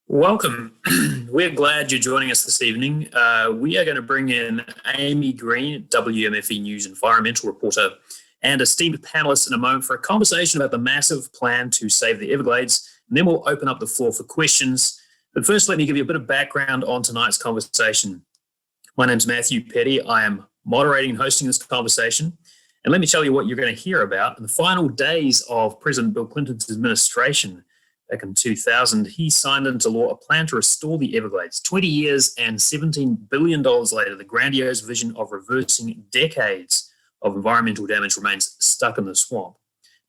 Welcome. We're glad you're joining us this evening. We are going to bring in Amy Green, WMFE News environmental reporter, and esteemed panelists in a moment for a conversation about the massive plan to save the Everglades. And then we'll open up the floor for questions. But first, let me give you a bit of background on tonight's conversation. My name's Matthew Petty. I am moderating and hosting this conversation. And let me tell you what you're going to hear about. In the final days of President Bill Clinton's administration, back in 2000, he signed into law a plan to restore the Everglades. 20 years and $17 billion later, the grandiose vision of reversing decades of environmental damage remains stuck in the swamp.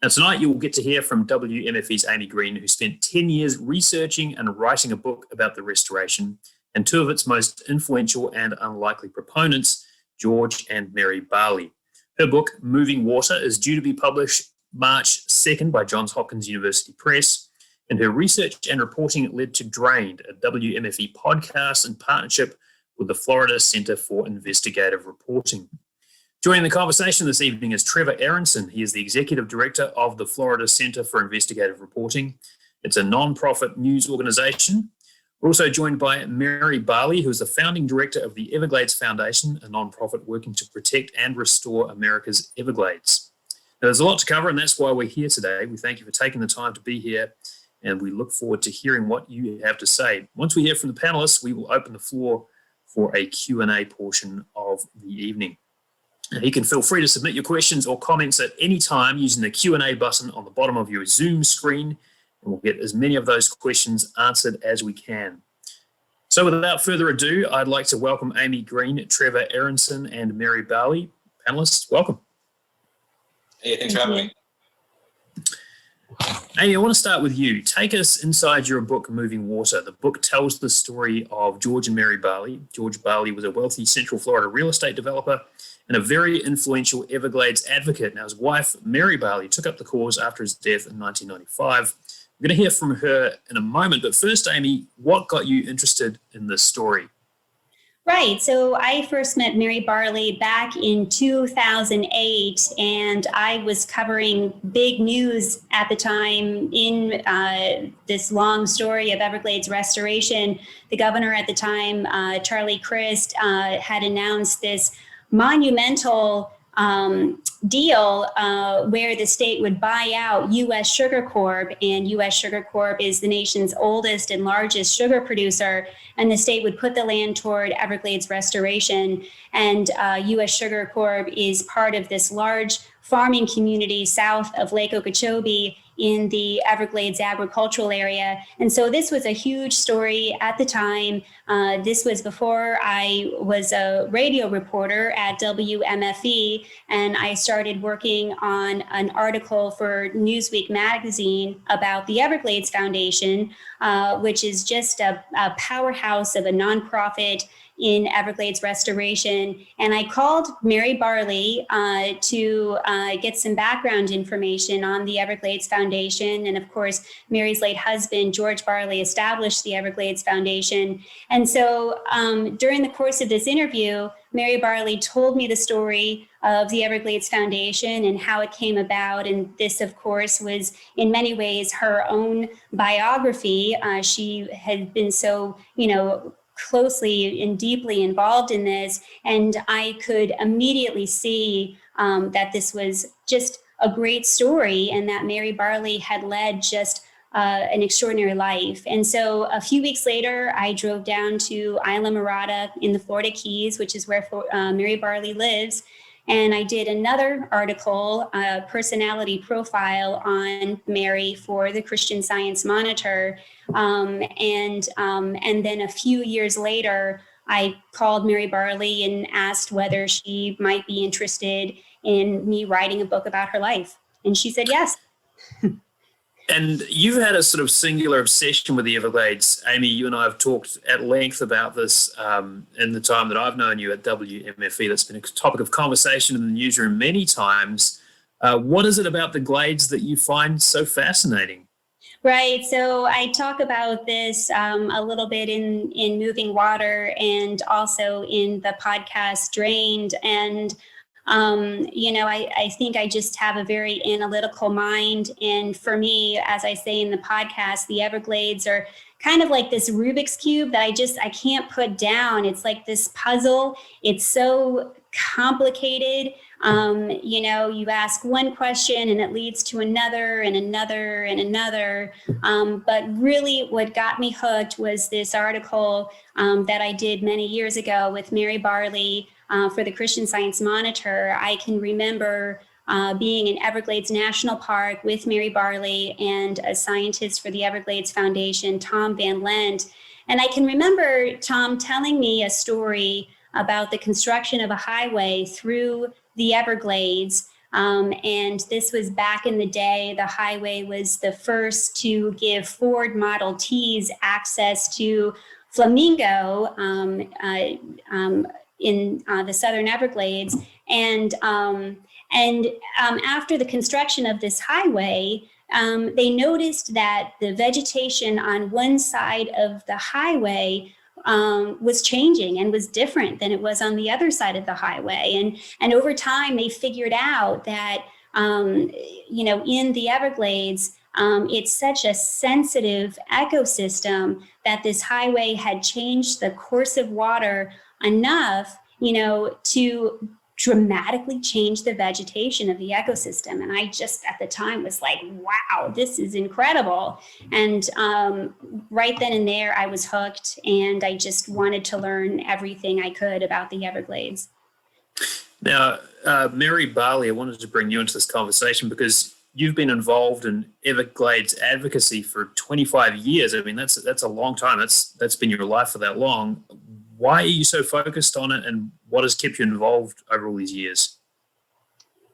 Now, tonight you will get to hear from WMFE's Amy Green, who spent 10 years researching and writing a book about the restoration, and two of its most influential and unlikely proponents, George and Mary Barley. Her book, Moving Water, is due to be published March 2nd by Johns Hopkins University Press. And her research and reporting led to Drained, a WMFE podcast in partnership with the Florida Center for Investigative Reporting. Joining the conversation this evening is Trevor Aronson. He is the Executive Director of the Florida Center for Investigative Reporting. It's a non-profit news organization. We're also joined by Mary Barley, who is the founding director of the Everglades Foundation, a non-profit working to protect and restore America's Everglades. Now, there's a lot to cover, and that's why we're here today. We thank you for taking the time to be here, and we look forward to hearing what you have to say. Once we hear from the panelists, we will open the floor for a Q&A portion of the evening. Now, you can feel free to submit your questions or comments at any time using the Q&A button on the bottom of your Zoom screen, and we'll get as many of those questions answered as we can. So without further ado, I'd like to welcome Amy Green, Trevor Aronson, and Mary Barley. Panelists, welcome. Hey, thanks for having me. Amy, I want to start with you. Take us inside your book, Moving Water. The book tells the story of George and Mary Barley. George Barley was a wealthy Central Florida real estate developer and a very influential Everglades advocate. Now, his wife, Mary Barley, took up the cause after his death in 1995. We're going to hear from her in a moment, but first, Amy, what got you interested in this story? Right. So I first met Mary Barley back in 2008, and I was covering big news at the time in this long story of Everglades restoration. The governor at the time, Charlie Crist, had announced this monumental deal where the state would buy out U.S. Sugar Corp, and U.S. Sugar Corp is the nation's oldest and largest sugar producer, and the state would put the land toward Everglades restoration. And U.S. Sugar Corp is part of this large farming community south of Lake Okeechobee in the Everglades agricultural area. And so this was a huge story at the time. This was before I was a radio reporter at WMFE, and I started working on an article for Newsweek magazine about the Everglades Foundation, which is just a powerhouse of a nonprofit in Everglades restoration. And I called Mary Barley to get some background information on the Everglades Foundation. And of course, Mary's late husband, George Barley, established the Everglades Foundation. And so during the course of this interview, Mary Barley told me the story of the Everglades Foundation and how it came about. And this, of course, was in many ways her own biography. She had been so, closely and deeply involved in this. And I could immediately see that this was just a great story and that Mary Barley had led just an extraordinary life. And so a few weeks later, I drove down to Isla Mirada in the Florida Keys, which is where Mary Barley lives. And I did another article, personality profile on Mary for the Christian Science Monitor. And then a few years later, I called Mary Barley and asked whether she might be interested in me writing a book about her life. And she said yes. And you've had a sort of singular obsession with the Everglades. Amy, you and I have talked at length about this in the time that I've known you at WMFE. That's been a topic of conversation in the newsroom many times. What is it about the Glades that you find so fascinating? Right. So I talk about this a little bit in Moving Water and also in the podcast Drained. And I think I just have a very analytical mind. And for me, as I say in the podcast, the Everglades are kind of like this Rubik's Cube that I can't put down. It's like this puzzle. It's so complicated. You ask one question and it leads to another and another and another. But really what got me hooked was this article that I did many years ago with Mary Barley for the Christian Science Monitor. I can remember being in Everglades National Park with Mary Barley and a scientist for the Everglades Foundation, Tom Van Lent. And I can remember Tom telling me a story about the construction of a highway through the Everglades. And this was back in the day. The highway was the first to give Ford Model Ts access to Flamingo in the Southern Everglades. And after the construction of this highway, they noticed that the vegetation on one side of the highway was changing and was different than it was on the other side of the highway. And over time, they figured out that, in the Everglades, it's such a sensitive ecosystem that this highway had changed the course of water enough, to dramatically change the vegetation of the ecosystem. And I just at the time was like, wow, this is incredible. And right then and there, I was hooked, and I just wanted to learn everything I could about the Everglades. Now, Mary Barley, I wanted to bring you into this conversation because you've been involved in Everglades advocacy for 25 years. I mean, that's a long time. That's been your life for that long. Why are you so focused on it, and what has kept you involved over all these years?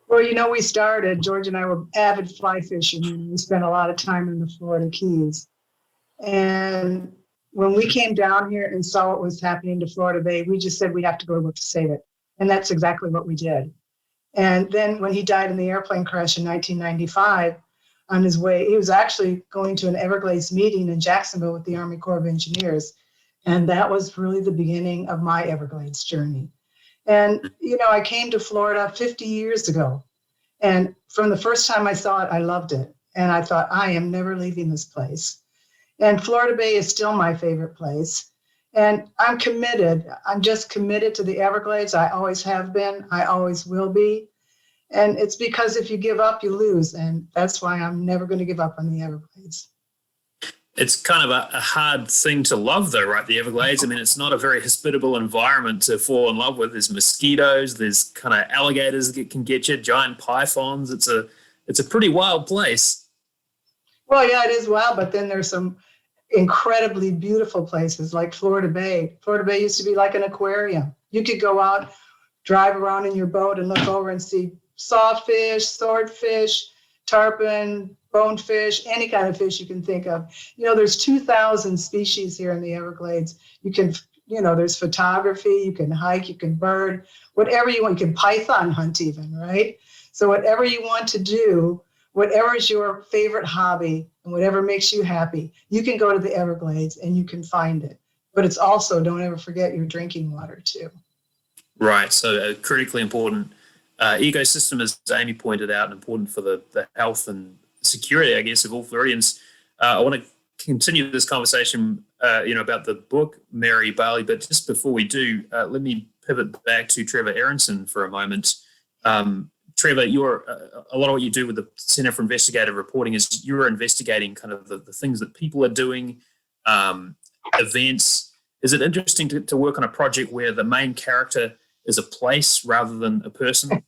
Well, George and I were avid fly fishermen. We spent a lot of time in the Florida Keys. And when we came down here and saw what was happening to Florida Bay, we just said we have to go to work to save it. And that's exactly what we did. And then when he died in the airplane crash in 1995, on his way, he was actually going to an Everglades meeting in Jacksonville with the Army Corps of Engineers. And that was really the beginning of my Everglades journey. And, I came to Florida 50 years ago. And from the first time I saw it, I loved it. And I thought, I am never leaving this place. And Florida Bay is still my favorite place. And I'm committed. I'm just committed to the Everglades. I always have been. I always will be. And it's because if you give up, you lose. And that's why I'm never going to give up on the Everglades. It's kind of a hard thing to love, though, right? The Everglades. I mean, it's not a very hospitable environment to fall in love with. There's mosquitoes, there's kind of alligators that can get you, giant pythons. It's a pretty wild place. Well, yeah, it is wild, but then there's some incredibly beautiful places like Florida Bay. Florida Bay used to be like an aquarium. You could go out, drive around in your boat and look over and see sawfish, swordfish, tarpon, bonefish, any kind of fish you can think of. There's 2,000 species here in the Everglades. You can, there's photography, you can hike, you can bird, whatever you want. You can python hunt even, right? So whatever you want to do, whatever is your favorite hobby and whatever makes you happy, you can go to the Everglades and you can find it. But it's also, don't ever forget your drinking water too. Right, so a critically important ecosystem, as Amy pointed out, and important for the health and security, I guess, of all Floridians. I want to continue this conversation, about the book, Mary Barley, but just before we do, let me pivot back to Trevor Aronson for a moment. Trevor, a lot of what you do with the Center for Investigative Reporting is you're investigating kind of the things that people are doing, events. Is it interesting to work on a project where the main character is a place rather than a person?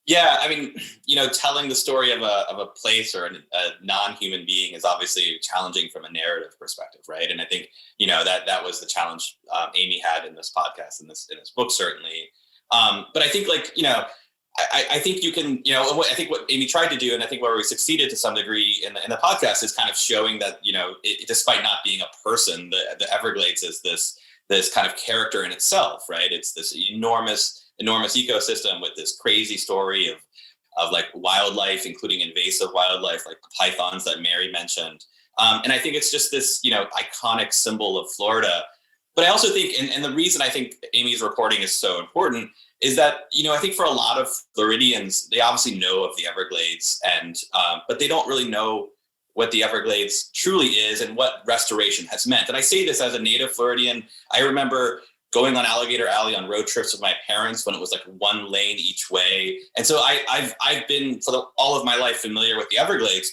Yeah, I mean, telling the story of a place or a non-human being is obviously challenging from a narrative perspective, right? And I think that was the challenge Amy had in this podcast, in this book, certainly. But I think, I think you can, I think what Amy tried to do, and I think where we succeeded to some degree in the podcast, is kind of showing that despite not being a person, the Everglades is this kind of character in itself, right? It's this enormous ecosystem with this crazy story of like wildlife, including invasive wildlife, like the pythons that Mary mentioned. And I think it's just this, iconic symbol of Florida. But I also think, and the reason I think Amy's reporting is so important is that, I think for a lot of Floridians, they obviously know of the Everglades, and but they don't really know what the Everglades truly is and what restoration has meant. And I say this as a native Floridian. I remember going on Alligator Alley on road trips with my parents when it was like one lane each way. And so I've been all of my life familiar with the Everglades,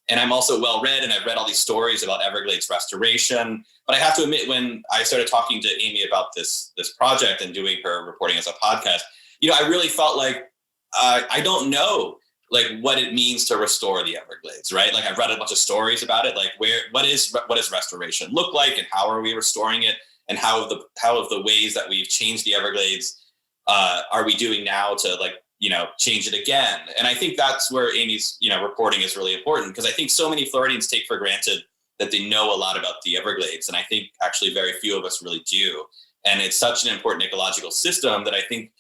and I'm also well read, and I've read all these stories about Everglades restoration. But I have to admit, when I started talking to Amy about this project and doing her reporting as a podcast, I really felt like I don't know like what it means to restore the Everglades, right? Like I've read a bunch of stories about it, like what does restoration look like, and how are we restoring it, and how of the ways that we've changed the Everglades are we doing now to change it again. And I think that's where Amy's reporting is really important, because I think so many Floridians take for granted that they know a lot about the Everglades, and I think actually very few of us really do. And it's such an important ecological system that I think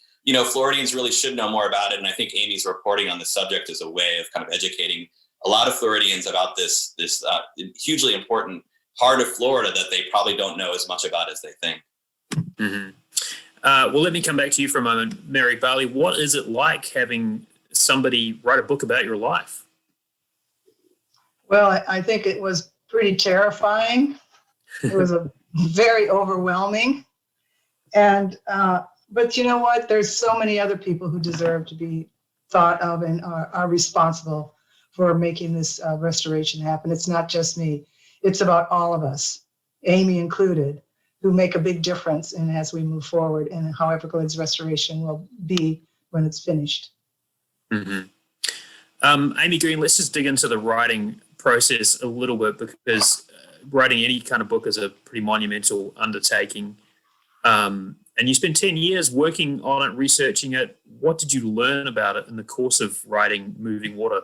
Floridians really should know more about it. And I think Amy's reporting on the subject is a way of kind of educating a lot of Floridians about this hugely important part of Florida that they probably don't know as much about as they think. Mm-hmm. Well, let me come back to you for a moment, Mary Barley. What is it like having somebody write a book about your life? Well, I think it was pretty terrifying. It was very overwhelming. And but you know what? There's so many other people who deserve to be thought of and are responsible for making this restoration happen. It's not just me. It's about all of us, Amy included, who make a big difference in as we move forward and how Everglades restoration will be when it's finished. Mm-hmm. Amy Green, let's just dig into the writing process a little bit, because writing any kind of book is a pretty monumental undertaking. And you spent 10 years working on it, researching it. What did you learn about it in the course of writing Moving Water?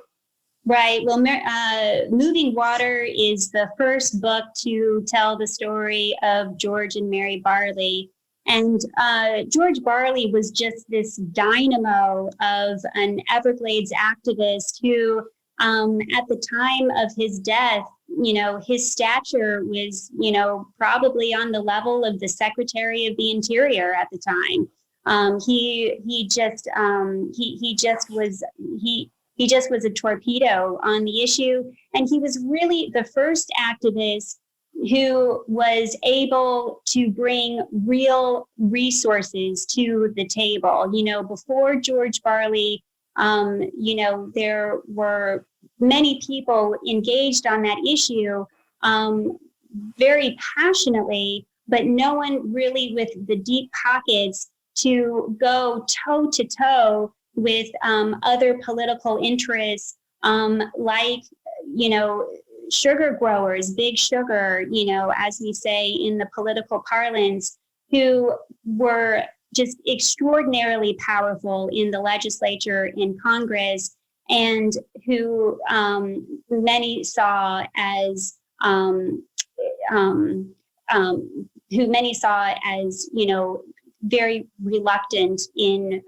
Right. Well, Moving Water is the first book to tell the story of George and Mary Barley. And George Barley was just this dynamo of an Everglades activist who, at the time of his death, his stature was, probably on the level of the Secretary of the Interior at the time. He just was a torpedo on the issue, and he was really the first activist who was able to bring real resources to the table. Before George Barley, there were many people engaged on that issue very passionately, but no one really with the deep pockets to go toe to toe with other political interests, like, sugar growers, big sugar, as we say in the political parlance, who were just extraordinarily powerful in the legislature, in Congress, and who many saw as very reluctant in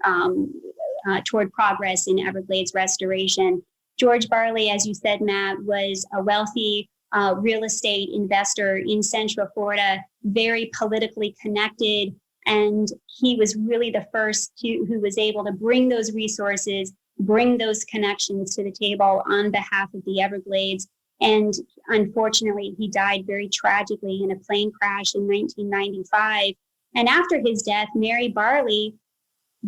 toward progress in Everglades restoration. George Barley, as you said, Matt, was a wealthy real estate investor in Central Florida, very politically connected, and he was really the first who was able to bring those resources, bring those connections to the table on behalf of the Everglades. And unfortunately, he died very tragically in a plane crash in 1995. And after his death, Mary Barley,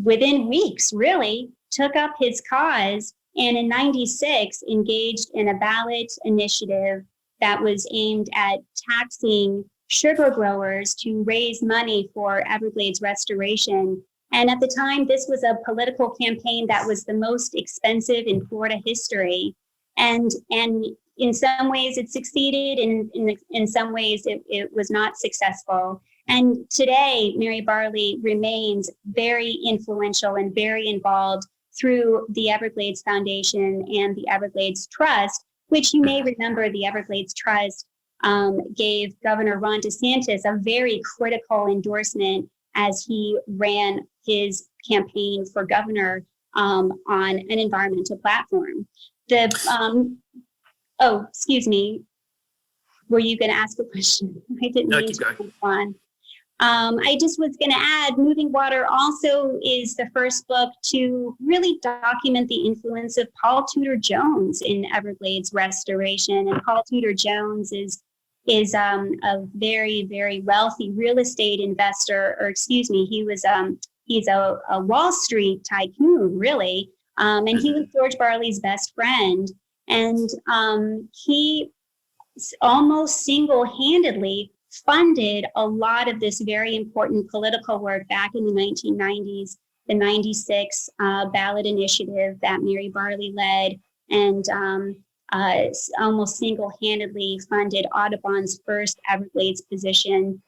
within weeks, really, took up his cause, and in 96 engaged in a ballot initiative that was aimed at taxing sugar growers to raise money for Everglades restoration. And at the time, this was a political campaign that was the most expensive in Florida history. And in some ways it succeeded, in some ways it was not successful. And today, Mary Barley remains very influential and very involved through the Everglades Foundation and the Everglades Trust, which you may remember the Everglades Trust gave Governor Ron DeSantis a very critical endorsement as he ran his campaign for governor on an environmental platform. Excuse me. Were you going to ask a question? I didn't mean to move on. I just was going to add, Moving Water also is the first book to really document the influence of Paul Tudor Jones in Everglades restoration. And Paul Tudor Jones is a very, very wealthy real estate investor, or excuse me, he's a Wall Street tycoon, really. And he was George Barley's best friend. And he almost single-handedly funded a lot of this very important political work back in the 1990s, the 96 ballot initiative that Mary Barley led, and almost single-handedly funded Audubon's first Everglades position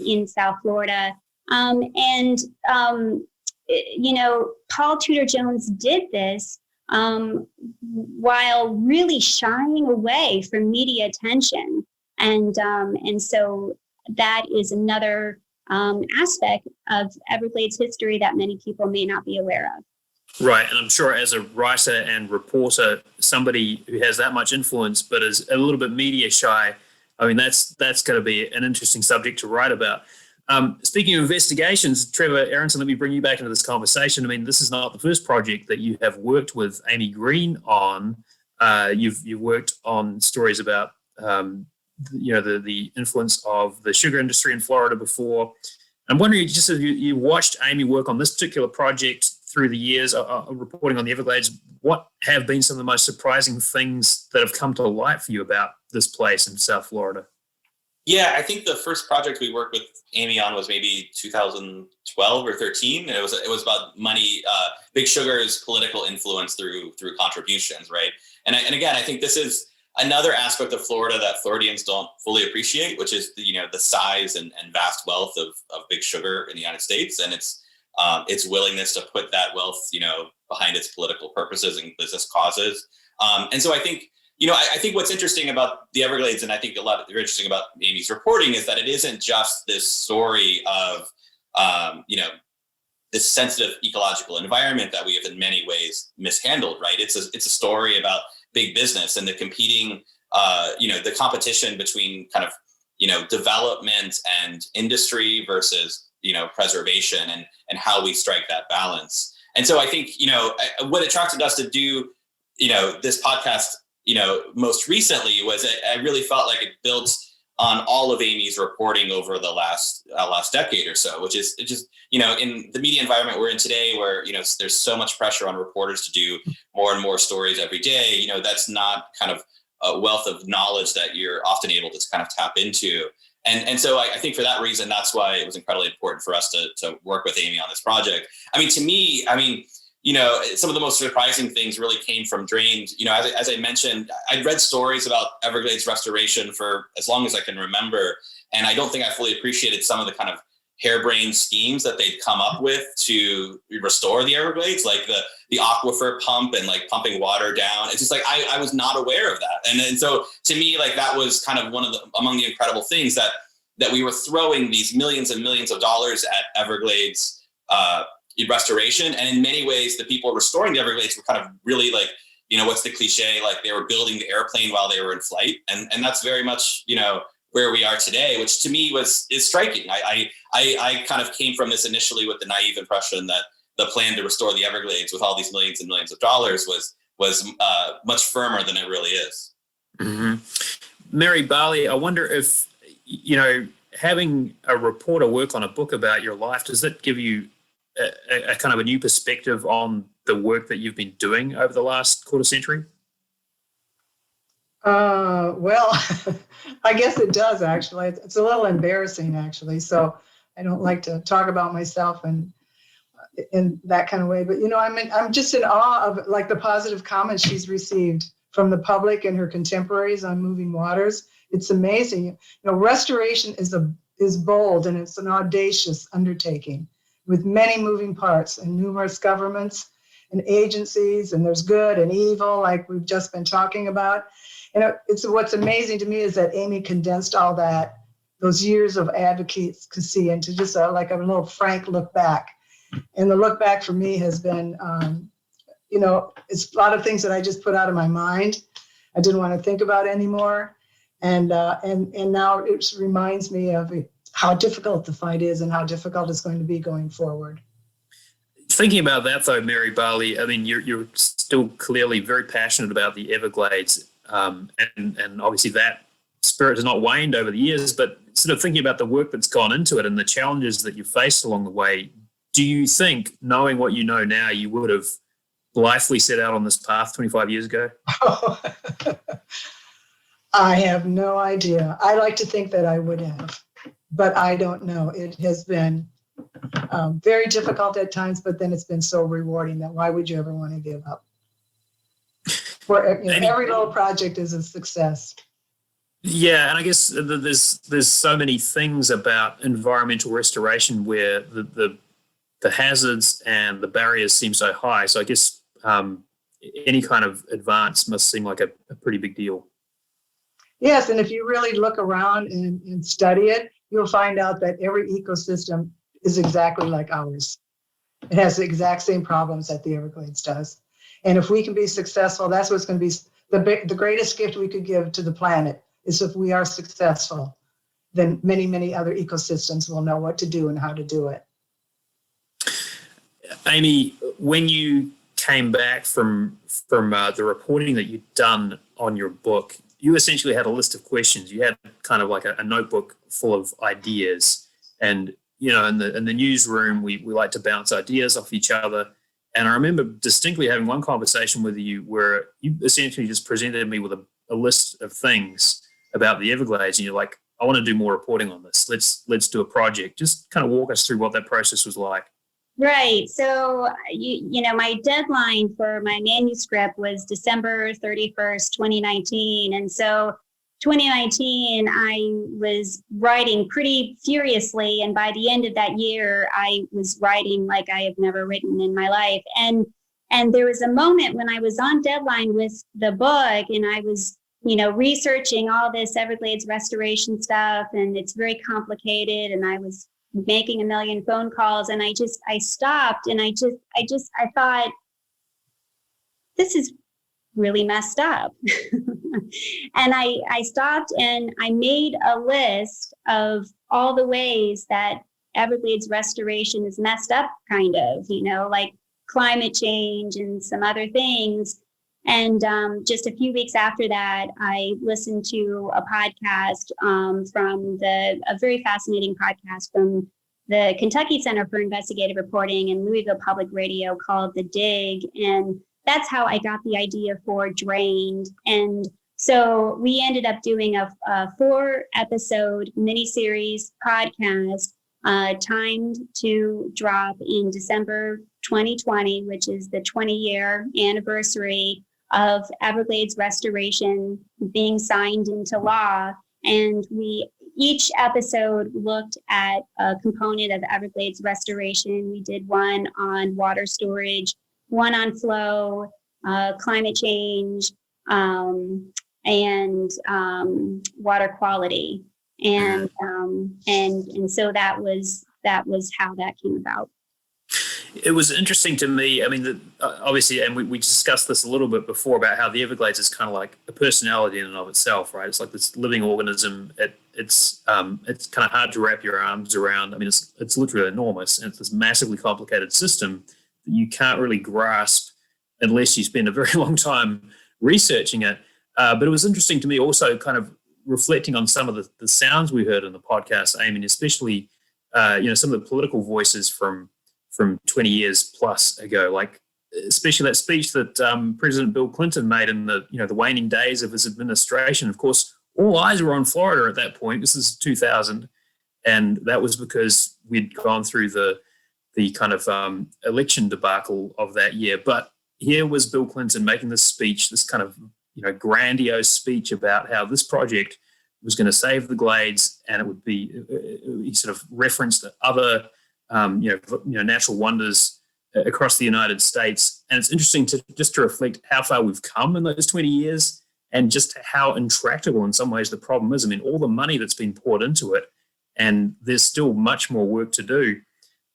in South Florida. Paul Tudor Jones did this while really shying away from media attention. And so that is another aspect of Everglades history that many people may not be aware of. Right, and I'm sure as a writer and reporter, somebody who has that much influence but is a little bit media shy, I mean, that's going to be an interesting subject to write about. Speaking of investigations, Trevor Aronson, let me bring you back into this conversation. I mean, this is not the first project that you have worked with Amy Green on. You've worked on stories about the influence of the sugar industry in Florida before. I'm wondering, just as you watched Amy work on this particular project through the years, reporting on the Everglades, what have been some of the most surprising things that have come to light for you about this place in South Florida? Yeah, I think the first project we worked with Amy on was maybe 2012 or 13. And it was about money, Big Sugar's political influence through contributions, right? And again, I think this is another aspect of Florida that Floridians don't fully appreciate, which is the size and vast wealth of Big Sugar in the United States, and its willingness to put that wealth behind its political purposes and business causes. And so I think I think what's interesting about the Everglades, and I think a lot interesting about Amy's reporting, is that it isn't just this story of this sensitive ecological environment that we have in many ways mishandled, right? It's a story about big business and the competing, the competition between kind of, development and industry versus, preservation and how we strike that balance. And so I think, what attracted us to do, this podcast, most recently was I really felt like it built on all of Amy's reporting over the last decade or so, which is just, in the media environment we're in today, where, there's so much pressure on reporters to do more and more stories every day, that's not kind of a wealth of knowledge that you're often able to kind of tap into. And so I think for that reason, that's why it was incredibly important for us to work with Amy on this project. I mean, to me, some of the most surprising things really came from drains. As I mentioned, I'd read stories about Everglades restoration for as long as I can remember. And I don't think I fully appreciated some of the kind of harebrained schemes that they'd come up with to restore the Everglades, like the aquifer pump and like pumping water down. It's just like, I was not aware of that. And so to me, like that was kind of among the incredible things that we were throwing these millions and millions of dollars at Everglades, restoration. And in many ways, the people restoring the Everglades were kind of really like, what's the cliche? Like they were building the airplane while they were in flight. And that's very much, where we are today, which to me is striking. I kind of came from this initially with the naive impression that the plan to restore the Everglades with all these millions and millions of dollars was much firmer than it really is. Mm-hmm. Mary Barley, I wonder if, having a reporter work on a book about your life, does that give you a kind of a new perspective on the work that you've been doing over the last quarter century? Well, I guess it does, actually. It's a little embarrassing, actually. So I don't like to talk about myself in that kind of way. But, I'm just in awe of like the positive comments she's received from the public and her contemporaries on Moving Waters. It's amazing. Restoration is bold, and it's an audacious undertaking with many moving parts and numerous governments and agencies, and there's good and evil, like we've just been talking about. And it's what's amazing to me is that Amy condensed all those years of advocacy into just like a little frank look back. And the look back for me has been, it's a lot of things that I just put out of my mind. I didn't want to think about anymore. And now it reminds me of how difficult the fight is and how difficult it's going to be going forward. Thinking about that, though, Mary Barley, I mean, you're still clearly very passionate about the Everglades, and obviously that spirit has not waned over the years. But sort of thinking about the work that's gone into it and the challenges that you faced along the way, do you think, knowing what you know now, you would have blithely set out on this path 25 years ago? I have no idea. I like to think that I would have, but I don't know. It has been very difficult at times, but then it's been so rewarding that why would you ever want to give up? Every little project is a success. Yeah, and I guess there's so many things about environmental restoration where the hazards and the barriers seem so high. So I guess any kind of advance must seem like a pretty big deal. Yes, and if you really look around and study it, you'll find out that every ecosystem is exactly like ours. It has the exact same problems that the Everglades does. And if we can be successful, that's what's going to be the greatest gift we could give to the planet, is if we are successful, then many, many other ecosystems will know what to do and how to do it. Amy, when you came back from the reporting that you'd done on your book, you essentially had a list of questions. You had kind of like a notebook full of ideas. And, you know, in the newsroom, we like to bounce ideas off each other. And I remember distinctly having one conversation with you where you essentially just presented me with a list of things about the Everglades. And you're like, I want to do more reporting on this. Let's do a project. Just kind of walk us through what that process was like. Right. So, my deadline for my manuscript was December 31st, 2019. And so 2019, I was writing pretty furiously. And by the end of that year, I was writing like I have never written in my life. And there was a moment when I was on deadline with the book and I was, researching all this Everglades restoration stuff, and it's very complicated. And I was making a million phone calls, and I stopped, and I thought, this is really messed up. And I stopped and I made a list of all the ways that Everglades restoration is messed up, kind of, like climate change and some other things. And just a few weeks after that, I listened to a podcast from a very fascinating podcast from the Kentucky Center for Investigative Reporting and Louisville Public Radio called The Dig. And that's how I got the idea for Drained. And so we ended up doing a 4-episode miniseries podcast timed to drop in December 2020, which is the 20-year anniversary of Everglades restoration being signed into law. And each episode looked at a component of Everglades restoration. We did one on water storage, one on flow, climate change, and water quality. And so that was how that came about. It was interesting to me. I mean, obviously, and we discussed this a little bit before about how the Everglades is kind of like a personality in and of itself, right? It's like this living organism. It's kind of hard to wrap your arms around. I mean, it's literally enormous, and it's this massively complicated system that you can't really grasp unless you spend a very long time researching it. But it was interesting to me also kind of reflecting on some of the sounds we heard in the podcast, Amy, and especially some of the political voices from 20 years plus ago, like especially that speech that President Bill Clinton made in the waning days of his administration. Of course, all eyes were on Florida at that point. This is 2000, and that was because we'd gone through the kind of election debacle of that year. But here was Bill Clinton making this speech, this kind of grandiose speech about how this project was going to save the Glades, and it would be. He sort of referenced other natural wonders across the United States. And it's interesting to reflect how far we've come in those 20 years and just how intractable in some ways the problem is. I mean, all the money that's been poured into it, and there's still much more work to do.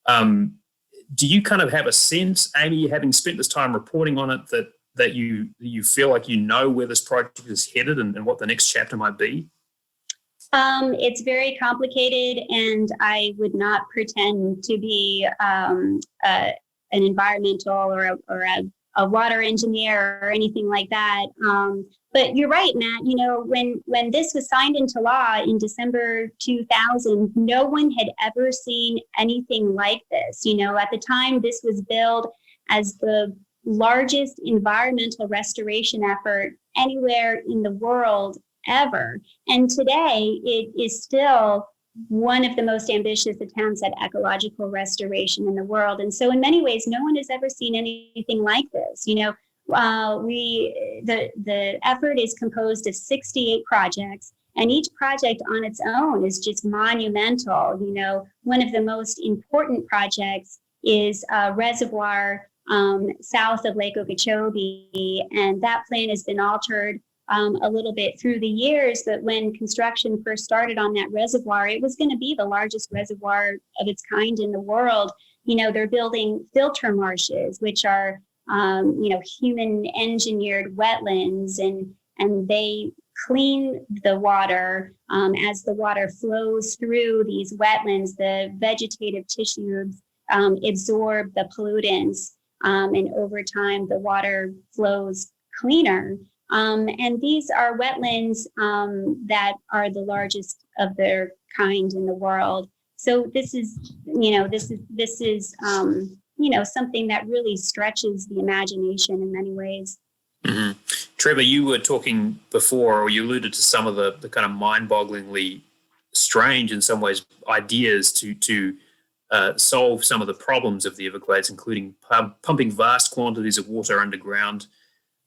Do you kind of have a sense, Amy, having spent this time reporting on it, that you feel like where this project is headed and what the next chapter might be? It's very complicated, and I would not pretend to be an environmental or a water engineer or anything like that. But you're right, Matt. You know, when this was signed into law in December 2000, no one had ever seen anything like this. You know, at the time, this was billed as the largest environmental restoration effort anywhere in the world ever. And today, it is still one of the most ambitious attempts at ecological restoration in the world. And so in many ways, no one has ever seen anything like this. You know, the effort is composed of 68 projects, and each project on its own is just monumental. You know, one of the most important projects is a reservoir south of Lake Okeechobee, and that plan has been altered a little bit through the years, but when construction first started on that reservoir, it was going to be the largest reservoir of its kind in the world. You know, they're building filter marshes, which are, you know, human engineered wetlands, and they clean the water as the water flows through these wetlands. The vegetative tissues absorb the pollutants, and over time, the water flows cleaner. And these are wetlands that are the largest of their kind in the world. So this is, you know, you know, something that really stretches the imagination in many ways. Mm-hmm. Trevor, you were talking before, or you alluded to some of the kind of mind-bogglingly strange, in some ways, ideas to solve some of the problems of the Everglades, including pumping vast quantities of water underground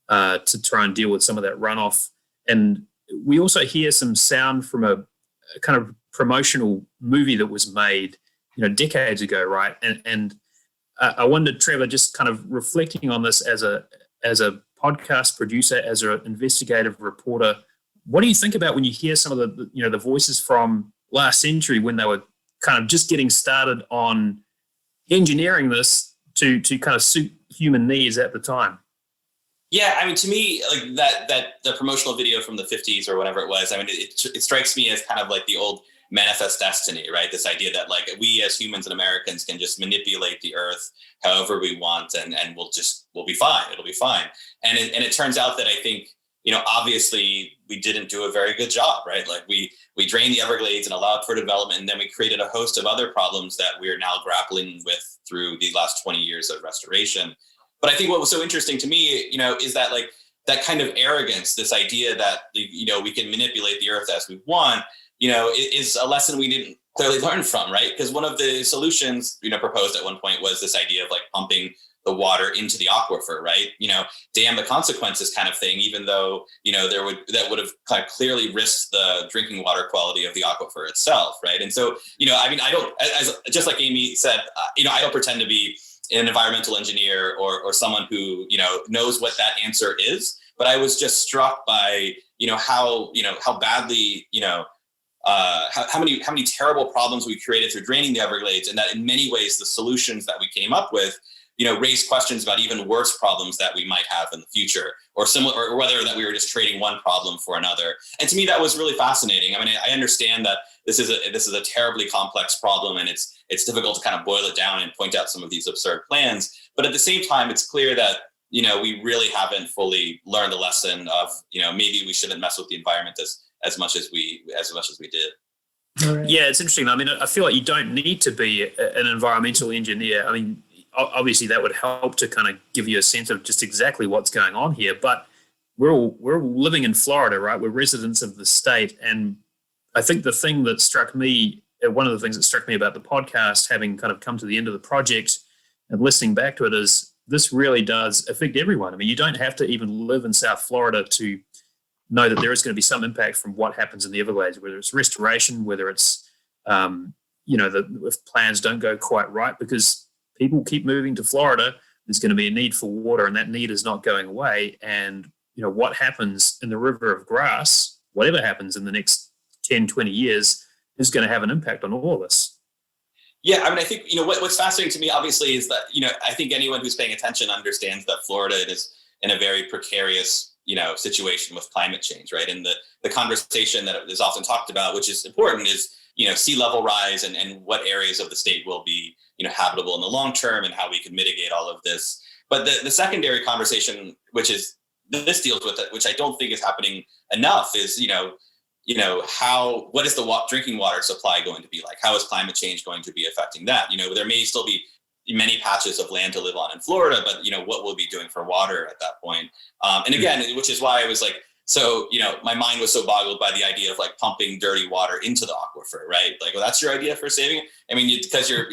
to try and deal with some of that runoff. And we also hear some sound from a kind of promotional movie that was made, you know, decades ago, right? And I wondered, Trevor, just kind of reflecting on this as a podcast producer, as an investigative reporter, what do you think about when you hear some of the voices from last century when they were kind of just getting started on engineering this to kind of suit human needs at the time? Yeah, I mean, to me, like that the promotional video from the 50s or whatever it was, I mean, it strikes me as kind of like the old manifest destiny, right? This idea that like we as humans and Americans can just manipulate the earth however we want, and we'll be fine. It'll be fine. And it turns out that I think, you know, obviously we didn't do a very good job, right? Like we drained the Everglades and allowed for development, and then we created a host of other problems that we are now grappling with through the last 20 years of restoration. But I think what was so interesting to me, you know, is that like that kind of arrogance, this idea that, you know, we can manipulate the earth as we want, you know, is a lesson we didn't clearly learn from, right? Because one of the solutions, you know, proposed at one point was this idea of like pumping the water into the aquifer, right? You know, damn the consequences kind of thing, even though, you know, that would have kind of clearly risked the drinking water quality of the aquifer itself, right? And so, you know, I mean, I don't, just like Amy said, you know, I don't pretend to be an environmental engineer or someone who, you know, knows what that answer is. But I was just struck by, you know, how badly, you know, how many terrible problems we created through draining the Everglades, and that in many ways the solutions that we came up with, you know, raise questions about even worse problems that we might have in the future, or similar, or whether that we were just trading one problem for another. And to me, that was really fascinating. I mean, I understand that this is a terribly complex problem, and it's difficult to kind of boil it down and point out some of these absurd plans. But at the same time, it's clear that, you know, we really haven't fully learned the lesson of, you know, maybe we shouldn't mess with the environment as much as we did. Right. Yeah, it's interesting. I mean, I feel like you don't need to be an environmental engineer. I mean, obviously that would help to kind of give you a sense of just exactly what's going on here. But we're all living in Florida, right? We're residents of the state. And I think the thing that struck me, one of the things that struck me about the podcast, having kind of come to the end of the project and listening back to it, is this really does affect everyone. I mean, you don't have to even live in South Florida to know that there is going to be some impact from what happens in the Everglades, whether it's restoration, whether it's, you know, if plans don't go quite right, because people keep moving to Florida, there's going to be a need for water, and that need is not going away. And, you know, what happens in the river of grass, whatever happens in the next 10, 20 years, is going to have an impact on all of us. Yeah, I mean, I think, you know, what's fascinating to me, obviously, is that, you know, I think anyone who's paying attention understands that Florida is in a very precarious situation with climate change, right? And the conversation that is often talked about, which is important, is sea level rise and what areas of the state will be habitable in the long term and how we can mitigate all of this. But the secondary conversation, which this deals with it, which I don't think is happening enough, is what is the drinking water supply going to be like? How is climate change going to be affecting that? There may still be many patches of land to live on in Florida, but what we'll be doing for water at that point. And again, which is why I was like, so, my mind was so boggled by the idea of like pumping dirty water into the aquifer, right? Like, well, that's your idea for saving it. I mean, because you're,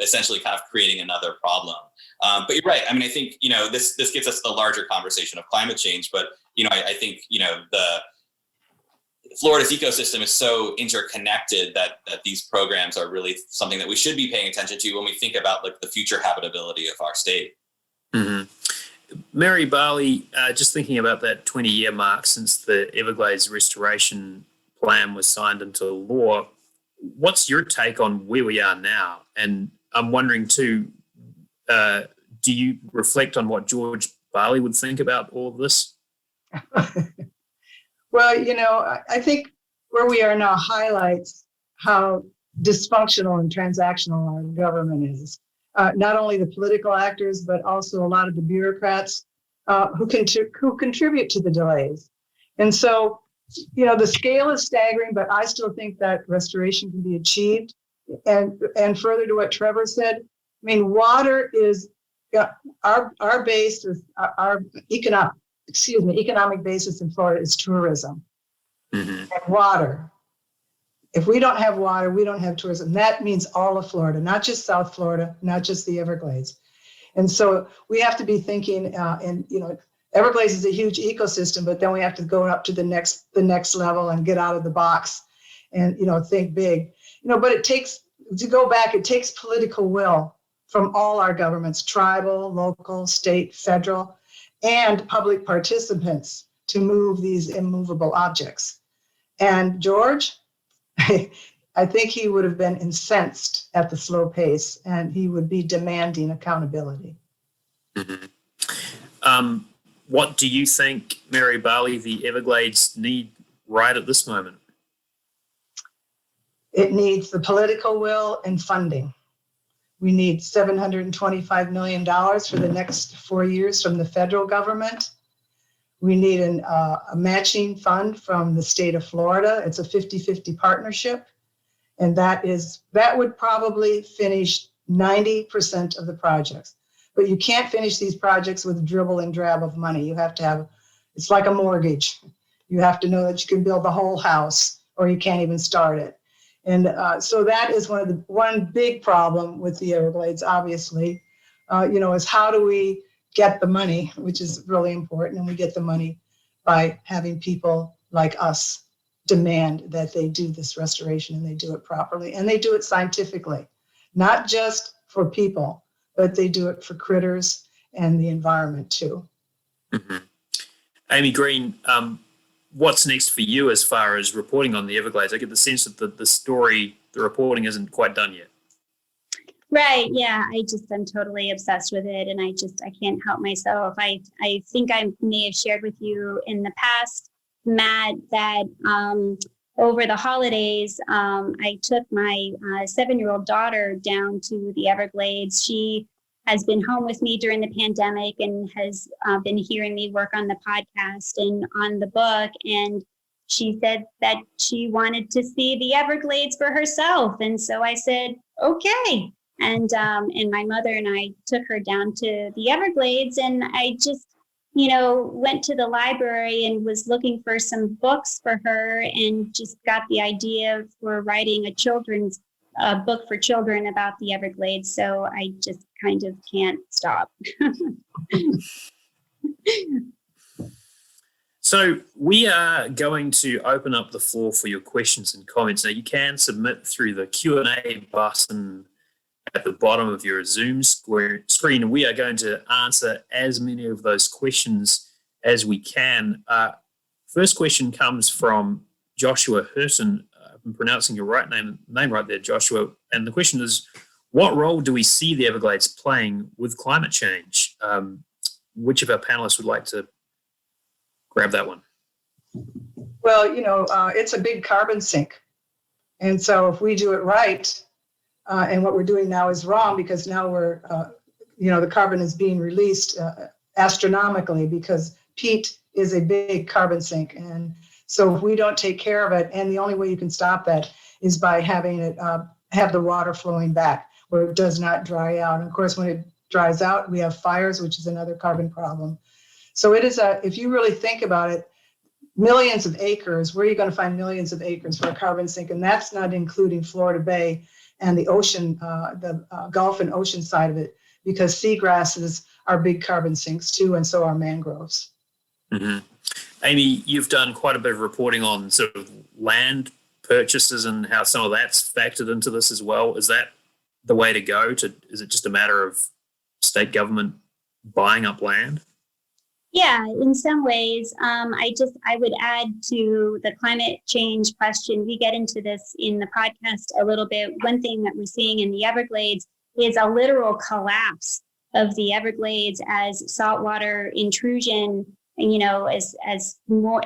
essentially kind of creating another problem. But you're right. I mean, I think, this gets us the larger conversation of climate change, but, I think, the Florida's ecosystem is so interconnected that these programs are really something that we should be paying attention to when we think about like the future habitability of our state. Mm-hmm. Mary Barley, just thinking about that 20-year mark since the Everglades restoration plan was signed into law, what's your take on where we are now? And I'm wondering too, do you reflect on what George Barley would think about all of this? Well, I think where we are now highlights how dysfunctional and transactional our government is. Not only the political actors, but also a lot of the bureaucrats who contribute to the delays. And so, the scale is staggering, but I still think that restoration can be achieved. And further to what Trevor said, I mean, water is our base, our economic basis in Florida is tourism. Mm-hmm. And water. If we don't have water, we don't have tourism. That means all of Florida, not just South Florida, not just the Everglades. And so we have to be thinking, Everglades is a huge ecosystem, but then we have to go up to the next level and get out of the box and, think big. But it takes political will from all our governments, tribal, local, state, federal, and public participants to move these immovable objects. And George, I think he would have been incensed at the slow pace, and he would be demanding accountability. Mm-hmm. What do you think, Mary Barley, the Everglades need right at this moment? It needs the political will and funding. We need $725 million for the next 4 years from the federal government. We need a matching fund from the state of Florida. It's a 50-50 partnership. And that would probably finish 90% of the projects. But you can't finish these projects with dribble and drab of money. You have to it's like a mortgage. You have to know that you can build the whole house or you can't even start it. And so that is one big problem with the Everglades, obviously, is how do we get the money, which is really important. And we get the money by having people like us demand that they do this restoration and they do it properly and they do it scientifically, not just for people, but they do it for critters and the environment too. Mm-hmm. Amy Green, what's next for you as far as reporting on the Everglades? I get the sense that the reporting isn't quite done yet. Right. Yeah. I'm totally obsessed with it. And I can't help myself. I think I may have shared with you in the past, Matt, that over the holidays, I took my 7-year-old daughter down to the Everglades. She has been home with me during the pandemic and has been hearing me work on the podcast and on the book. And she said that she wanted to see the Everglades for herself. And so I said, okay. And my mother and I took her down to the Everglades, and I just, went to the library and was looking for some books for her and just got the idea for writing a children's book for children about the Everglades. So I just kind of can't stop. So we are going to open up the floor for your questions and comments. Now you can submit through the Q&A button at the bottom of your Zoom screen. We are going to answer as many of those questions as we can. First question comes from Joshua Hurton. I'm pronouncing your name right there, Joshua. And the question is, what role do we see the Everglades playing with climate change? Which of our panelists would like to grab that one. Well, it's a big carbon sink. And so if we do it right, and what we're doing now is wrong, because now we're, the carbon is being released astronomically, because peat is a big carbon sink. And so if we don't take care of it, and the only way you can stop that is by having it have the water flowing back where it does not dry out. And of course, when it dries out, we have fires, which is another carbon problem. So it is if you really think about it, millions of acres, where are you going to find millions of acres for a carbon sink? And that's not including Florida Bay and the ocean, the Gulf and ocean side of it, because seagrasses are big carbon sinks too, and so are mangroves. Mm-hmm. Amy, you've done quite a bit of reporting on sort of land purchases and how some of that's factored into this as well. Is that the way to go? Is it just a matter of state government buying up land? Yeah, in some ways, I would add to the climate change question. We get into this in the podcast a little bit. One thing that we're seeing in the Everglades is a literal collapse of the Everglades as saltwater intrusion. And, as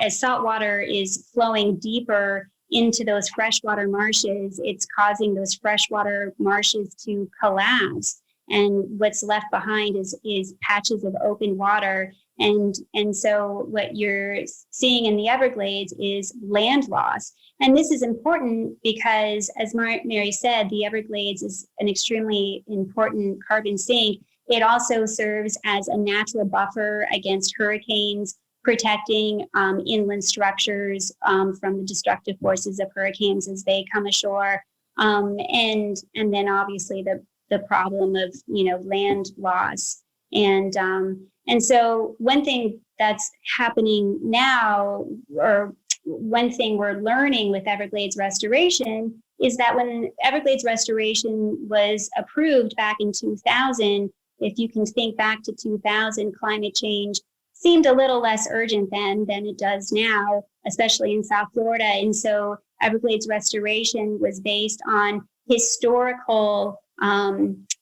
saltwater is flowing deeper into those freshwater marshes, it's causing those freshwater marshes to collapse. And what's left behind is patches of open water. And so what you're seeing in the Everglades is land loss. And this is important because, as Mary said, the Everglades is an extremely important carbon sink. It also serves as a natural buffer against hurricanes, protecting inland structures from the destructive forces of hurricanes as they come ashore. And then obviously the problem of, land loss. And so one thing that's happening now, or one thing we're learning with Everglades restoration, is that when Everglades restoration was approved back in 2000, if you can think back to 2000, climate change seemed a little less urgent then than it does now, especially in South Florida. And so Everglades restoration was based on historical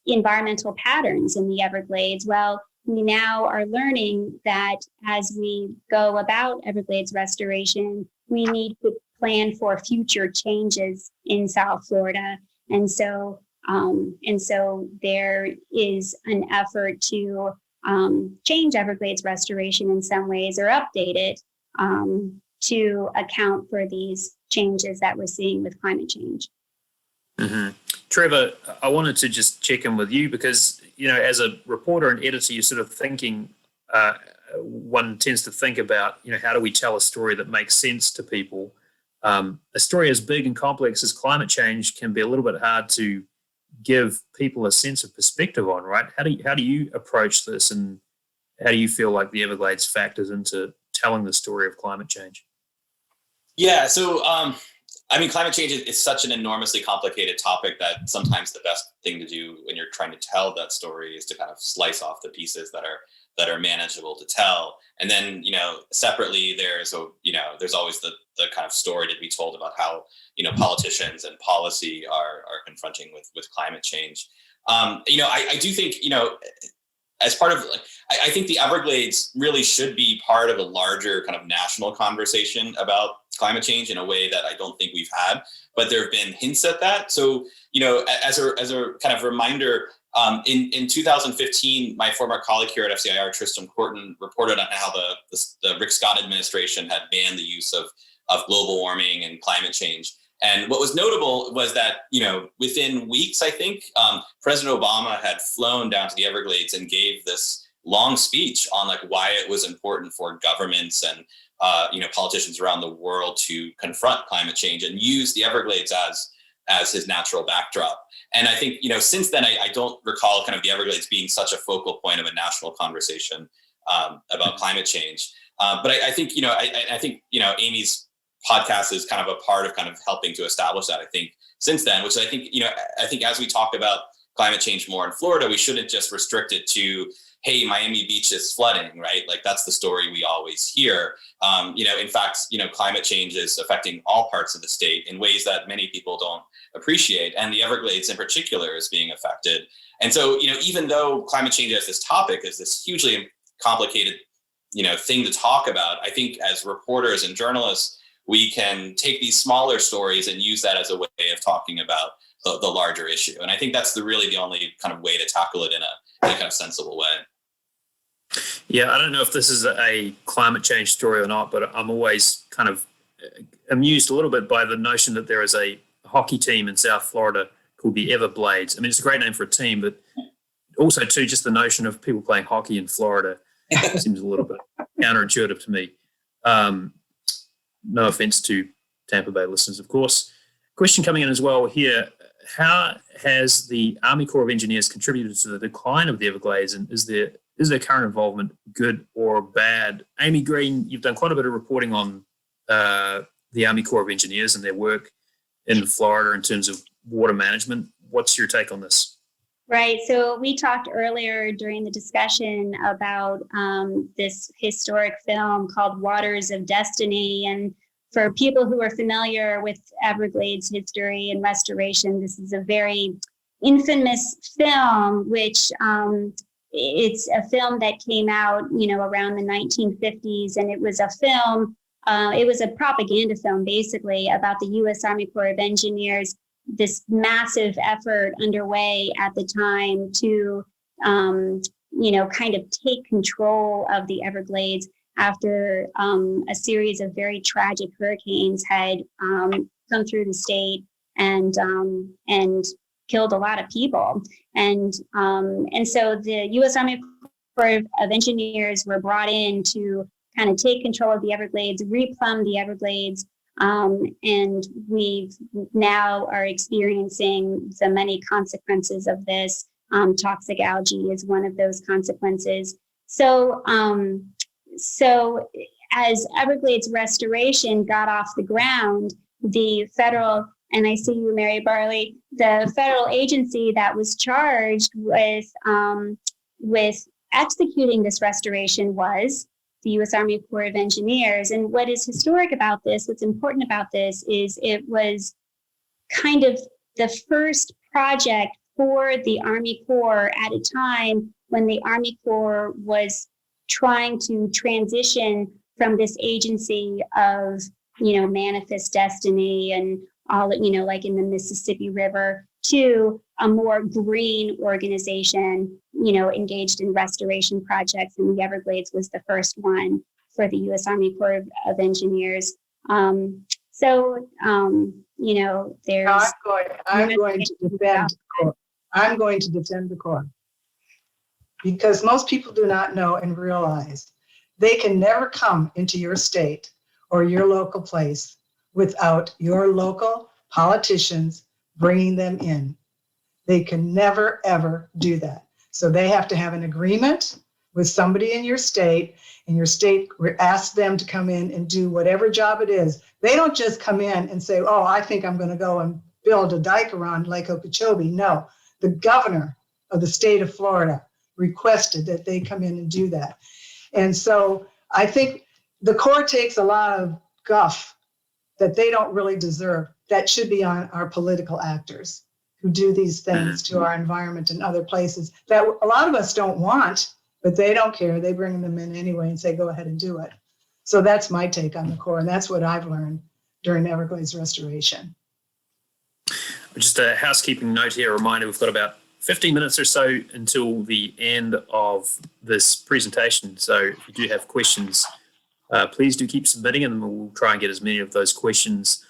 environmental patterns in the Everglades. Well, we now are learning that as we go about Everglades restoration, we need to plan for future changes in South Florida. And so there is an effort to change Everglades restoration in some ways, or update it to account for these changes that we're seeing with climate change. Mm-hmm. Trevor, I wanted to just check in with you because, as a reporter and editor, you're sort of thinking, one tends to think about, how do we tell a story that makes sense to people? A story as big and complex as climate change can be a little bit hard to give people a sense of perspective on, right? How do you approach this, and how do you feel like the Everglades factors into telling the story of climate change? Yeah, so climate change is such an enormously complicated topic that sometimes the best thing to do when you're trying to tell that story is to kind of slice off the pieces that are manageable to tell. And then, separately there's always the kind of story to be told about how, politicians and policy are confronting with climate change. I do think, as part of, I think the Everglades really should be part of a larger kind of national conversation about climate change in a way that I don't think we've had, but there have been hints at that. So, as a kind of reminder, in 2015, my former colleague here at FCIR, Tristan Corton, reported on how the Rick Scott administration had banned the use of global warming and climate change. And what was notable was that, within weeks, I think, President Obama had flown down to the Everglades and gave this long speech on why it was important for governments and politicians around the world to confront climate change and use the Everglades as his natural backdrop. And I think, since then, I don't recall kind of the Everglades being such a focal point of a national conversation about climate change. But I think, Amy's podcast is kind of a part of kind of helping to establish that, I think, since then, which I think as we talk about climate change more in Florida, we shouldn't just restrict it to, hey, Miami Beach is flooding, right? That's the story we always hear. In fact, climate change is affecting all parts of the state in ways that many people don't appreciate. And the Everglades in particular is being affected. And so, even though climate change as this topic is this hugely complicated thing to talk about. I think as reporters and journalists, we can take these smaller stories and use that as a way of talking about the larger issue. And I think that's really the only kind of way to tackle it in a kind of sensible way. Yeah, I don't know if this is a climate change story or not, but I'm always kind of amused a little bit by the notion that there is a hockey team in South Florida called the Everglades. I mean, it's a great name for a team, but also too, just the notion of people playing hockey in Florida seems a little bit counterintuitive to me. No offense to Tampa Bay listeners, of course. Question coming in as well here. How has the Army Corps of Engineers contributed to the decline of the Everglades, and is their current involvement good or bad? Amy Green, you've done quite a bit of reporting on the Army Corps of Engineers and their work in Florida in terms of water management. What's your take on this? Right. So we talked earlier during the discussion about this historic film called Waters of Destiny. And for people who are familiar with Everglades history and restoration, this is a very infamous film, which it's a film that came out, around the 1950s. And it was a film, it was a propaganda film, basically, about the U.S. Army Corps of Engineers, this massive effort underway at the time to, kind of take control of the Everglades after a series of very tragic hurricanes had come through the state and killed a lot of people. And so the U.S. Army Corps of Engineers were brought in to kind of take control of the Everglades, replumb the Everglades. And we now are experiencing the many consequences of this. Toxic algae is one of those consequences. So as Everglades restoration got off the ground, the federal, and I see you, Mary Barley, the federal agency that was charged with executing this restoration was the U.S. Army Corps of Engineers. And what is historic about this, what's important about this, is it was kind of the first project for the Army Corps at a time when the Army Corps was trying to transition from this agency of, manifest destiny and all, like in the Mississippi River, to a more green organization, engaged in restoration projects. And the Everglades was the first one for the U.S. Army Corps of Engineers. There's. I'm going to defend the Corps, because most people do not know and realize they can never come into your state or your local place without your local politicians bringing them in. They can never, ever do that. So they have to have an agreement with somebody in your state, and your state asks them to come in and do whatever job it is. They don't just come in and say, oh, I think I'm going to go and build a dike around Lake Okeechobee. No, the governor of the state of Florida requested that they come in and do that. And so I think the Corps takes a lot of guff that they don't really deserve. That should be on our political actors who do these things to our environment and other places that a lot of us don't want, but they don't care. They bring them in anyway and say, go ahead and do it. So that's my take on the Corps, and that's what I've learned during Everglades restoration. Just a housekeeping note here, a reminder, we've got about 15 minutes or so until the end of this presentation. So if you do have questions, please do keep submitting, and we'll try and get as many of those questions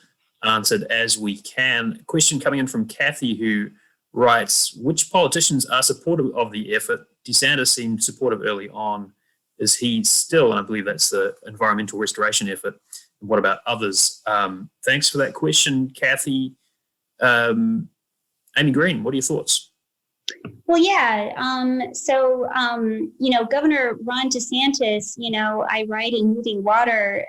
answered as we can. A question coming in from Kathy, who writes, which politicians are supportive of the effort? DeSantis seemed supportive early on. Is he still? And I believe that's the environmental restoration effort. And what about others? Thanks for that question, Kathy. Amy Green, what are your thoughts? Well, yeah. Governor Ron DeSantis, I write in Moving Water,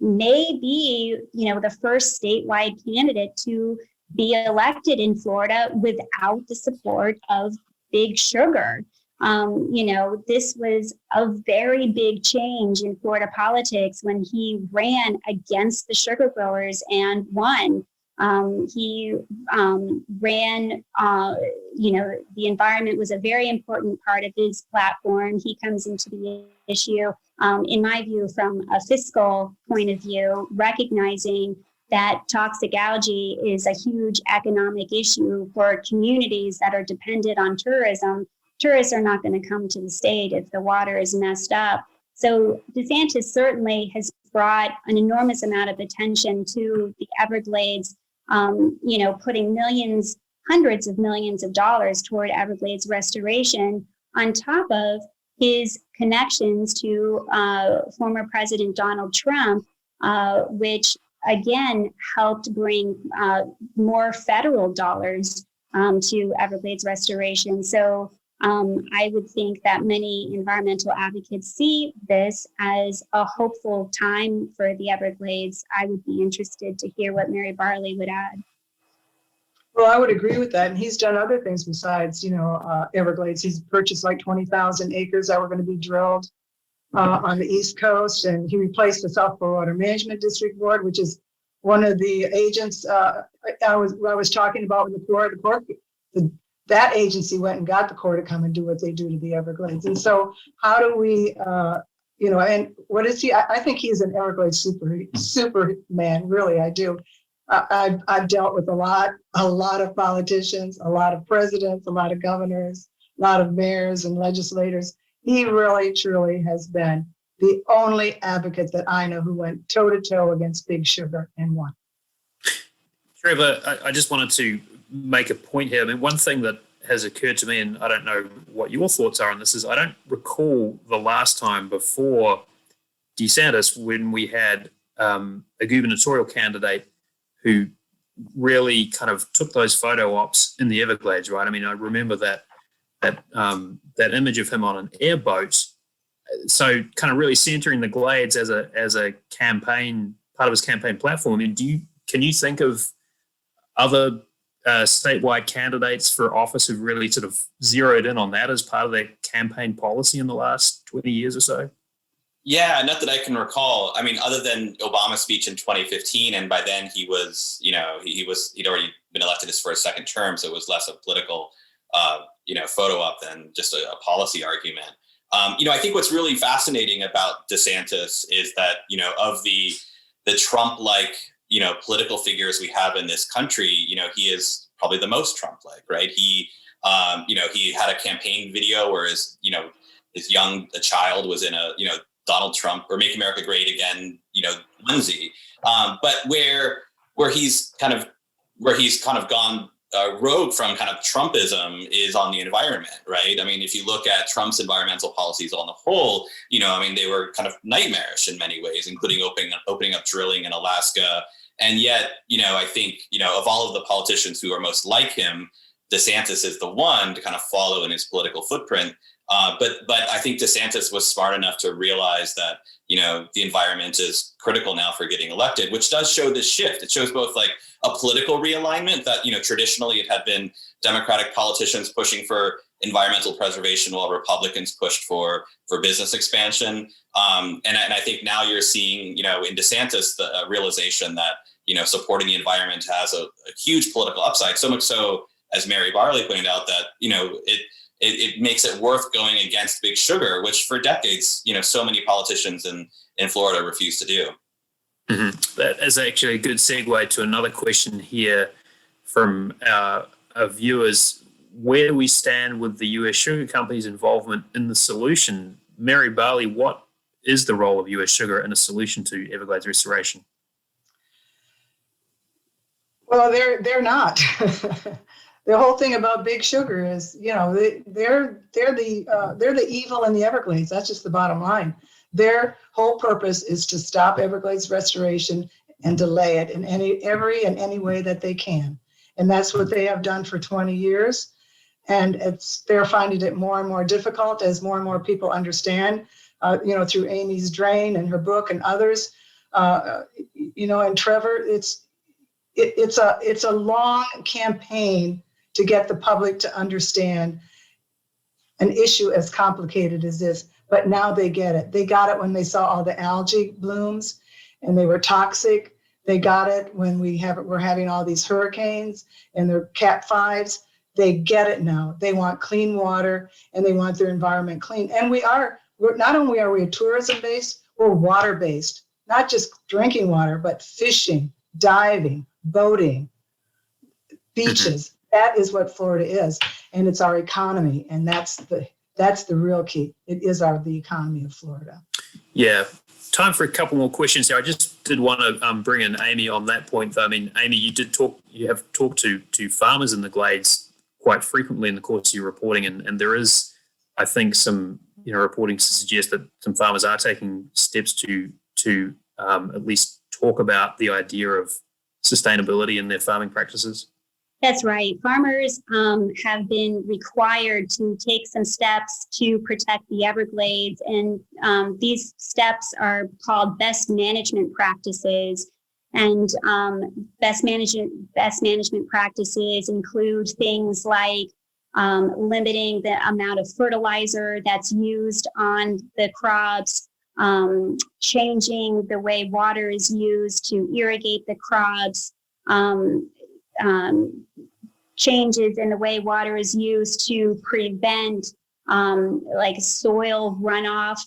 may be, the first statewide candidate to be elected in Florida without the support of Big Sugar. This was a very big change in Florida politics when he ran against the sugar growers and won. He ran, the environment was a very important part of his platform. He comes into the issue, in my view, from a fiscal point of view, recognizing that toxic algae is a huge economic issue for communities that are dependent on tourism. Tourists are not going to come to the state if the water is messed up. So DeSantis certainly has brought an enormous amount of attention to the Everglades, putting millions, hundreds of millions of dollars toward Everglades restoration, on top of his connections to former President Donald Trump, which again helped bring more federal dollars to Everglades restoration. So I would think that many environmental advocates see this as a hopeful time for the Everglades. I would be interested to hear what Mary Barley would add. Well, I would agree with that. And he's done other things besides, Everglades. He's purchased like 20,000 acres that were going to be drilled on the East Coast. And he replaced the South Florida Water Management District Board, which is one of the agents I was talking about with the Florida Corps. That agency went and got the Corps to come and do what they do to the Everglades. And so how do we, and what is he? I think he's an Everglades superman, really, I do. I've dealt with a lot of politicians, a lot of presidents, a lot of governors, a lot of mayors and legislators. He really, truly has been the only advocate that I know who went toe to toe against Big Sugar and won. Trevor, I just wanted to make a point here. I mean, one thing that has occurred to me, and I don't know what your thoughts are on this, is I don't recall the last time before DeSantis when we had a gubernatorial candidate who really kind of took those photo ops in the Everglades, right? I mean, I remember that image of him on an airboat. So kind of really centering the Glades as a campaign, part of his campaign platform. I mean, can you think of other statewide candidates for office who've really sort of zeroed in on that as part of their campaign policy in the last 20 years or so? Yeah, not that I can recall. I mean, other than Obama's speech in 2015, and by then he'd already been elected for his second term, so it was less a political, photo op than just a policy argument. I think what's really fascinating about DeSantis is that, of the Trump-like, political figures we have in this country, he is probably the most Trump-like, right? He had a campaign video where his child was in a, Donald Trump or Make America Great Again, onesie. But where he's kind of gone rogue from kind of Trumpism is on the environment, right? I mean, if you look at Trump's environmental policies on the whole, they were kind of nightmarish in many ways, including opening up drilling in Alaska. And yet, I think, of all of the politicians who are most like him, DeSantis is the one to kind of follow in his political footprint. But I think DeSantis was smart enough to realize that, the environment is critical now for getting elected, which does show this shift. It shows both like a political realignment that, traditionally it had been Democratic politicians pushing for environmental preservation while Republicans pushed for business expansion. And I think now you're seeing, in DeSantis, the realization that, supporting the environment has a huge political upside, so much so, as Mary Barley pointed out, that, it makes it worth going against Big Sugar, which for decades, so many politicians in Florida refused to do. Mm-hmm. That is actually a good segue to another question here from our viewers. Where do we stand with the U.S. sugar company's involvement in the solution? Mary Barley, what is the role of U.S. sugar in a solution to Everglades restoration? Well, they're not. The whole thing about Big Sugar is, they're the evil in the Everglades. That's just the bottom line. Their whole purpose is to stop Everglades restoration and delay it in any way that they can. And that's what they have done for 20 years. And they're finding it more and more difficult as more and more people understand, through Amy's Drain and her book and others, and Trevor, it's a long campaign to get the public to understand an issue as complicated as this. But now they get it. They got it when they saw all the algae blooms and they were toxic. They got it when we're having all these hurricanes and they're Cat 5s. They get it now. They want clean water and they want their environment clean. And we're not only are we tourism based, we're water based, not just drinking water, but fishing, diving, boating, beaches. That is what Florida is, and it's our economy, and that's the real key. It is the economy of Florida. Yeah. Time for a couple more questions here. I just did want to bring in Amy on that point, though. I mean, Amy, you have talked to farmers in the Glades quite frequently in the course of your reporting, and there is, I think, some reporting to suggest that some farmers are taking steps to at least talk about the idea of sustainability in their farming practices. That's right. Farmers have been required to take some steps to protect the Everglades, and these steps are called best management practices. And best management practices include things like limiting the amount of fertilizer that's used on the crops, changing the way water is used to irrigate the crops. Changes in the way water is used to prevent like soil runoff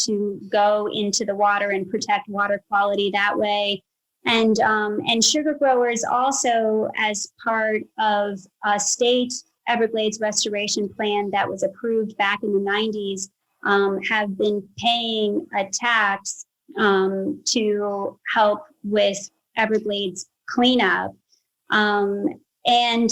to go into the water and protect water quality that way. And sugar growers also, as part of a state Everglades restoration plan that was approved back in the 90s, have been paying a tax to help with Everglades cleanup. And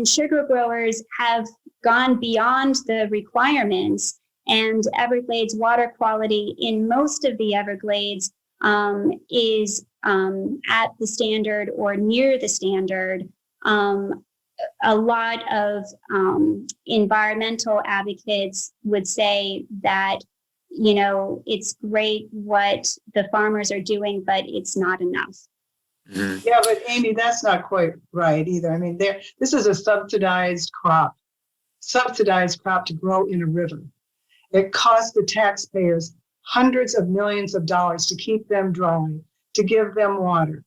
sugar growers have gone beyond the requirements, and Everglades water quality in most of the Everglades is at the standard or near the standard. A lot of environmental advocates would say that, it's great what the farmers are doing, but it's not enough. Mm-hmm. Yeah, but Amy, that's not quite right either. I mean, this is a subsidized crop to grow in a river. It costs the taxpayers hundreds of millions of dollars to keep them dry, to give them water.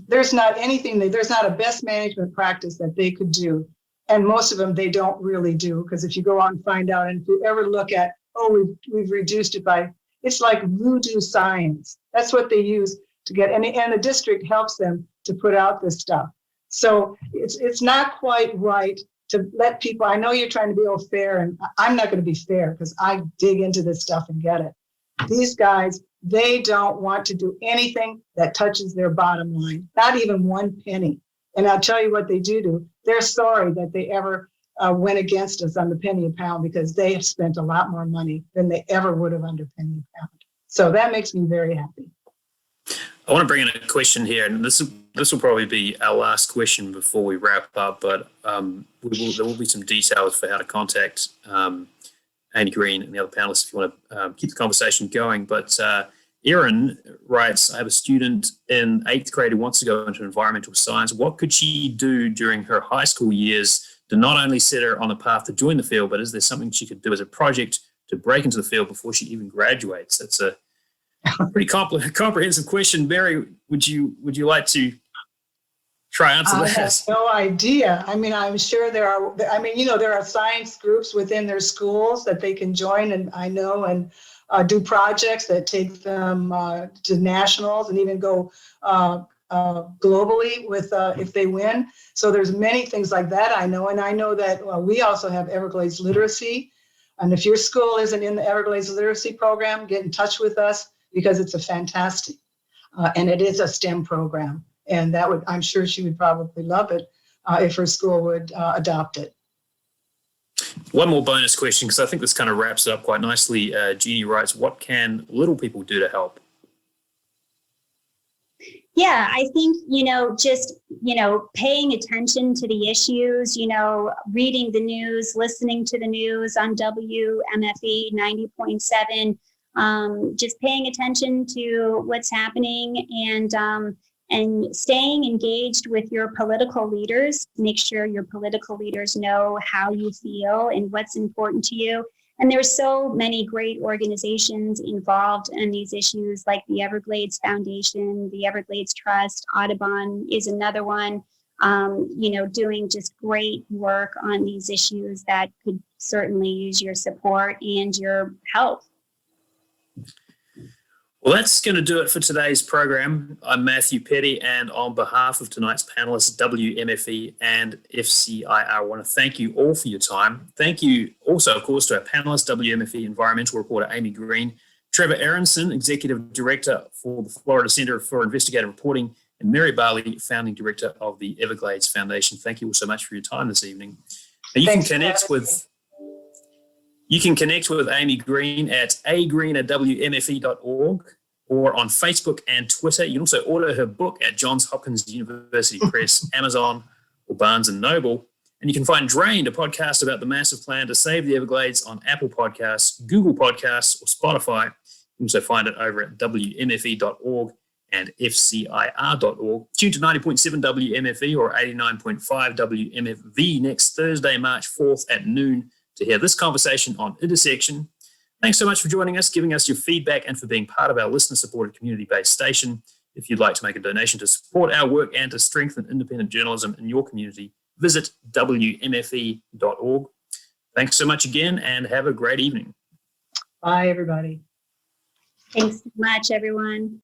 There's not a best management practice that they could do. And most of them, they don't really do, because if you go out and find out, and if you ever look at, we've reduced it by, it's like voodoo science. That's what they use to get, and the district helps them to put out this stuff. So it's not quite right to let people, I know you're trying to be all fair, and I'm not going to be fair because I dig into this stuff and get it. These guys, they don't want to do anything that touches their bottom line, not even one penny. And I'll tell you what they do. They're sorry that they ever went against us on the penny a pound, because they have spent a lot more money than they ever would have under penny a pound. So that makes me very happy. I want to bring in a question here, and this will probably be our last question before we wrap up, but there will be some details for how to contact Amy Green and the other panelists if you want to keep the conversation going. But Erin writes, I have a student in 8th grade who wants to go into environmental science. What could she do during her high school years to not only set her on the path to join the field, but is there something she could do as a project to break into the field before she even graduates? That's a pretty comprehensive question. Mary, would you like to try answer that? I have no idea. I mean, I'm sure there are science groups within their schools that they can join, and I know, and do projects that take them to nationals and even go globally with if they win. So there's many things like that I know, and I know that we also have Everglades literacy. And if your school isn't in the Everglades literacy program, get in touch with us, because it's a fantastic, and it is a STEM program. And I'm sure she would probably love it if her school would adopt it. One more bonus question, because I think this kind of wraps it up quite nicely. Jeannie writes, what can little people do to help? Yeah, I think, just, paying attention to the issues, reading the news, listening to the news on WMFE 90.7, just paying attention to what's happening, and staying engaged with your political leaders. Make sure your political leaders know how you feel and what's important to you. And there's so many great organizations involved in these issues, like the Everglades Foundation, the Everglades Trust, Audubon is another one, doing just great work on these issues that could certainly use your support and your help. Well, that's going to do it for today's program. I'm Matthew Petty, and on behalf of tonight's panelists, WMFE and FCIR, I want to thank you all for your time. Thank you also, of course, to our panelists, WMFE environmental reporter Amy Green, Trevor Aronson, Executive Director for the Florida Center for Investigative Reporting, and Mary Barley, Founding Director of the Everglades Foundation. Thank you all so much for your time this evening. Now, you can connect with Amy Green at agreen@wmfe.org or on Facebook and Twitter. You can also order her book at Johns Hopkins University Press, Amazon, or Barnes & Noble. And you can find Drained, a podcast about the massive plan to save the Everglades, on Apple Podcasts, Google Podcasts, or Spotify. You can also find it over at wmfe.org and fcir.org. Tune to 90.7 WMFE or 89.5 WMFV next Thursday, March 4th at noon to hear this conversation on intersection. Thanks so much for joining us, giving us your feedback, and for being part of our listener-supported community-based station. If you'd like to make a donation to support our work and to strengthen independent journalism in your community, visit wmfe.org. Thanks so much again, and have a great evening. Bye, everybody. Thanks so much, everyone.